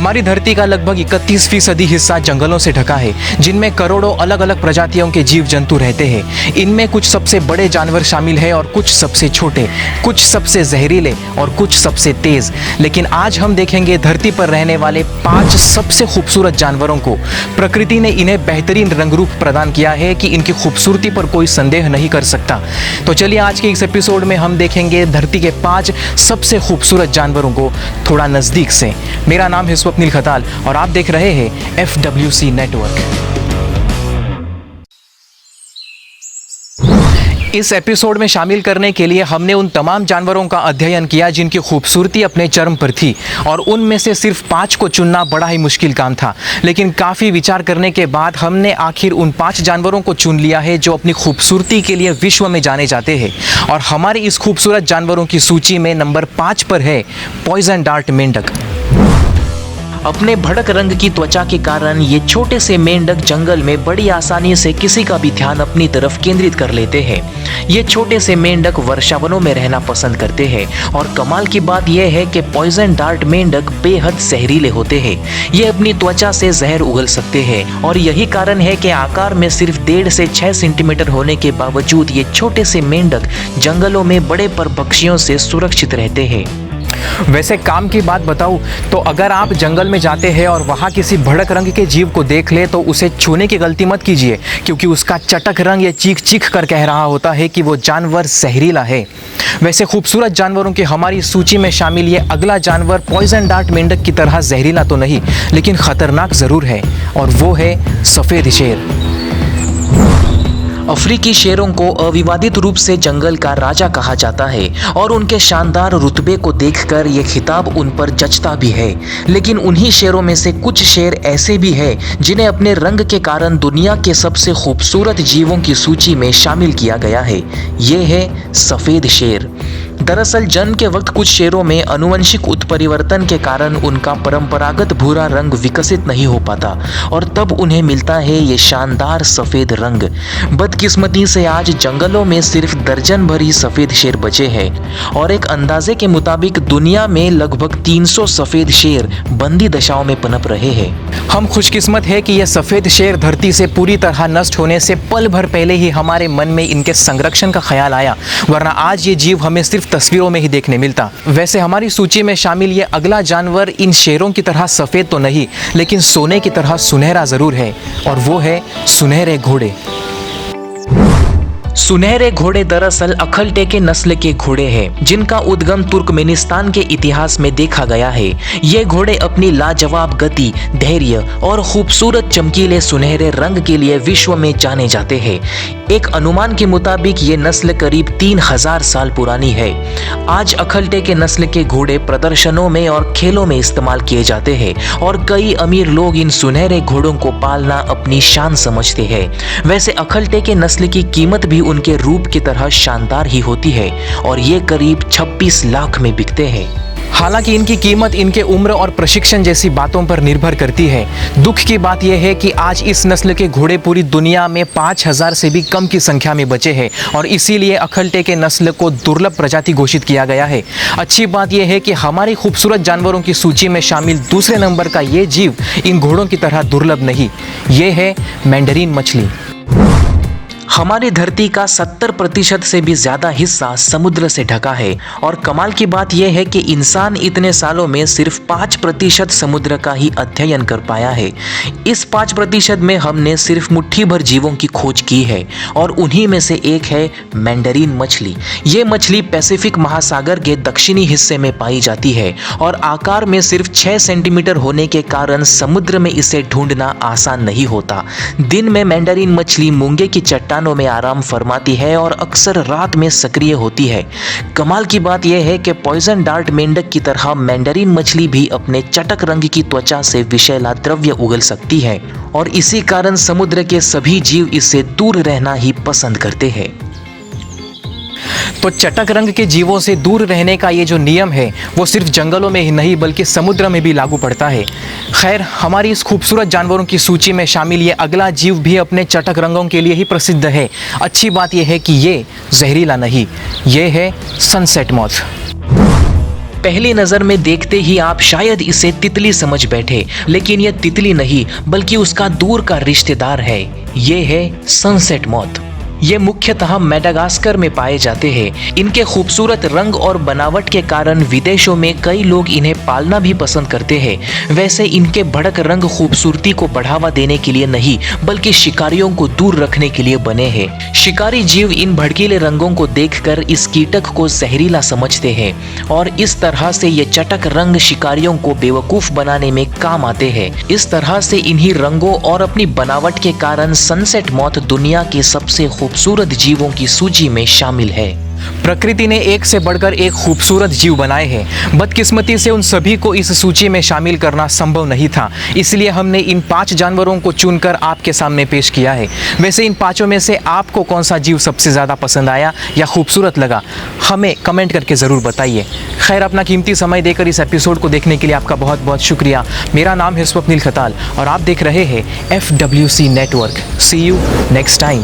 हमारी धरती का लगभग 31% हिस्सा जंगलों से ढका है, जिनमें करोड़ों अलग अलग प्रजातियों के जीव जंतु रहते हैं। इनमें कुछ सबसे बड़े जानवर शामिल हैं और कुछ सबसे छोटे, कुछ सबसे जहरीले और कुछ सबसे तेज। लेकिन आज हम देखेंगे धरती पर रहने वाले 5 सबसे खूबसूरत जानवरों को। प्रकृति ने इन्हें बेहतरीन रंग रूप प्रदान किया है कि इनकी खूबसूरती पर कोई संदेह नहीं कर सकता। तो चलिए आज के इस एपिसोड में हम देखेंगे धरती के 5 सबसे खूबसूरत जानवरों को थोड़ा नज़दीक से। मेरा नाम है स्वप्निल खताल और आप देख रहे हैं FWC नेटवर्क। इस एपिसोड में शामिल करने के लिए हमने उन तमाम जानवरों का अध्ययन किया जिनकी खूबसूरती अपने चरम पर थी, और उनमें से सिर्फ 5 को चुनना बड़ा ही मुश्किल काम था। लेकिन काफ़ी विचार करने के बाद हमने आखिर उन 5 जानवरों को चुन लिया है जो अपनी खूबसूरती के लिए विश्व में जाने जाते हैं। और हमारी इस खूबसूरत जानवरों की सूची में नंबर 5 पर है पॉइजन डार्ट मेंढक। अपने भड़क रंग की त्वचा के कारण ये छोटे से मेंढक जंगल में बड़ी आसानी से किसी का भी ध्यान अपनी तरफ केंद्रित कर लेते हैं। ये छोटे से मेंढक वर्षावनों में रहना पसंद करते हैं, और कमाल की बात यह है कि पॉइजन डार्ट मेंढक बेहद जहरीले होते हैं। ये अपनी त्वचा से जहर उगल सकते हैं, और यही कारण है कि आकार में सिर्फ 1.5 से 6 सेंटीमीटर होने के बावजूद ये छोटे से मेंढक जंगलों में बड़े परभक्षियों से सुरक्षित रहते हैं। वैसे काम की बात बताऊं तो अगर आप जंगल में जाते हैं और वहां किसी भड़क रंग के जीव को देख ले तो उसे छूने की गलती मत कीजिए, क्योंकि उसका चटक रंग ये चीख चीख कर कह रहा होता है कि वो जानवर जहरीला है। वैसे खूबसूरत जानवरों की हमारी सूची में शामिल ये अगला जानवर पॉइजन डार्ट मेंढक की तरह जहरीला तो नहीं, लेकिन खतरनाक जरूर है, और वो है सफेद शेर। अफ्रीकी शेरों को अविवादित रूप से जंगल का राजा कहा जाता है, और उनके शानदार रुतबे को देखकर यह खिताब उन पर जचता भी है। लेकिन उन्हीं शेरों में से कुछ शेर ऐसे भी हैं जिन्हें अपने रंग के कारण दुनिया के सबसे खूबसूरत जीवों की सूची में शामिल किया गया है। ये है सफ़ेद शेर। दरअसल जन्म के वक्त कुछ शेरों में आनुवंशिक उत्परिवर्तन के कारण उनका परंपरागत भूरा रंग विकसित नहीं हो पाता, और तब उन्हें मिलता है ये शानदार सफ़ेद रंग। बदकिस्मती से आज जंगलों में सिर्फ दर्जन भर ही सफ़ेद शेर बचे हैं, और एक अंदाजे के मुताबिक दुनिया में लगभग 300 सफ़ेद शेर बंदी दशाओं में पनप रहे हैं। हम खुशकिस्मत है कि यह सफ़ेद शेर धरती से पूरी तरह नष्ट होने से पल भर पहले ही हमारे मन में इनके संरक्षण का ख्याल आया, वरना आज ये जीव हमें सिर्फ तस्वीरों में ही देखने मिलता। वैसे हमारी सूची में शामिल ये अगला जानवर इन शेरों की तरह सफ़ेद तो नहीं, लेकिन सोने की तरह सुनहरा ज़रूर है, और वो है सुनहरे घोड़े। सुनहरे घोड़े दरअसल अखलटेके नस्ल के घोड़े हैं, जिनका उद्गम तुर्कमेनिस्तान के इतिहास में देखा गया है। ये घोड़े अपनी लाजवाब गति, धैर्य और खूबसूरत चमकीले सुनहरे रंग के लिए विश्व में जाने जाते हैं। एक अनुमान के मुताबिक ये नस्ल करीब 3000 साल पुरानी है। आज अखलटेके नस्ल के घोड़े प्रदर्शनों में और खेलों में इस्तेमाल किए जाते हैं, और कई अमीर लोग इन सुनहरे घोड़ों को पालना अपनी शान समझते हैं। वैसे अखलटेके नस्ल की कीमत भी उनके रूप की तरह शानदार ही होती है, और ये करीब 26 लाख में बिकते हैं। हालांकि इनकी कीमत इनके उम्र और प्रशिक्षण जैसी बातों पर निर्भर करती है। दुख की बात यह है कि आज इस नस्ल के घोड़े पूरी दुनिया में 5000 से भी कम की संख्या में बचे हैं, और इसीलिए अखलटेके नस्ल को दुर्लभ प्रजाति घोषित किया गया है। अच्छी बात यह है कि हमारी खूबसूरत जानवरों की सूची में शामिल दूसरे नंबर का ये जीव इन घोड़ों की तरह दुर्लभ नहीं, ये है मैंडरीन मछली। हमारी धरती का 70% से भी ज्यादा हिस्सा समुद्र से ढका है, और कमाल की बात यह है कि इंसान इतने सालों में सिर्फ 5% समुद्र का ही अध्ययन कर पाया है। इस 5% में हमने सिर्फ मुट्ठी भर जीवों की खोज की है, और उन्हीं में से एक है मैंडरीन मछली। ये मछली पैसिफिक महासागर के दक्षिणी हिस्से में पाई जाती है, और आकार में सिर्फ 6 सेंटीमीटर होने के कारण समुद्र में इसे ढूंढना आसान नहीं होता। दिन में मैंडरीन मछली मूंगे की चट्टान में आराम फरमाती है, और अक्सर रात में सक्रिय होती है। कमाल की बात यह है कि पॉइजन डार्ट मेंढक की तरह मैंडरीन मछली भी अपने चटक रंग की त्वचा से विषैला द्रव्य उगल सकती है, और इसी कारण समुद्र के सभी जीव इससे दूर रहना ही पसंद करते हैं। तो चटक रंग के जीवों से दूर रहने का ये जो नियम है वो सिर्फ जंगलों में ही नहीं बल्कि समुद्र में भी लागू पड़ता है। खैर, हमारी इस खूबसूरत जानवरों की सूची में शामिल ये अगला जीव भी अपने चटक रंगों के लिए ही प्रसिद्ध है। अच्छी बात यह है कि ये जहरीला नहीं, ये है सनसेट मॉथ। पहली नजर में देखते ही आप शायद इसे तितली समझ बैठे, लेकिन यह तितली नहीं बल्कि उसका दूर का रिश्तेदार है। ये है सनसेट मॉथ। ये मुख्यतः मेडागास्कर में पाए जाते हैं। इनके खूबसूरत रंग और बनावट के कारण विदेशों में कई लोग इन्हें पालना भी पसंद करते हैं। वैसे इनके भड़क रंग खूबसूरती को बढ़ावा देने के लिए नहीं बल्कि शिकारियों को दूर रखने के लिए बने हैं। शिकारी जीव इन भड़कीले रंगों को देखकर इस कीटक को जहरीला समझते हैं और इस तरह से ये चटक रंग शिकारियों को बेवकूफ बनाने में काम आते हैं। इस तरह से इन्हीं रंगों और अपनी बनावट के कारण सनसेट मॉथ दुनिया के सबसे खूबसूरत जीवों की सूची में शामिल है। प्रकृति ने एक से बढ़कर एक खूबसूरत जीव बनाए हैं। बदकिस्मती से उन सभी को इस सूची में शामिल करना संभव नहीं था, इसलिए हमने इन 5 जानवरों को चुनकर आपके सामने पेश किया है। वैसे इन 5 में से आपको कौन सा जीव सबसे ज़्यादा पसंद आया या खूबसूरत लगा, हमें कमेंट करके ज़रूर बताइए। खैर, अपना कीमती समय देकर इस एपिसोड को देखने के लिए आपका बहुत बहुत शुक्रिया। मेरा नाम है स्वप्निल खताल और आप देख रहे हैं FWC network. See you next time.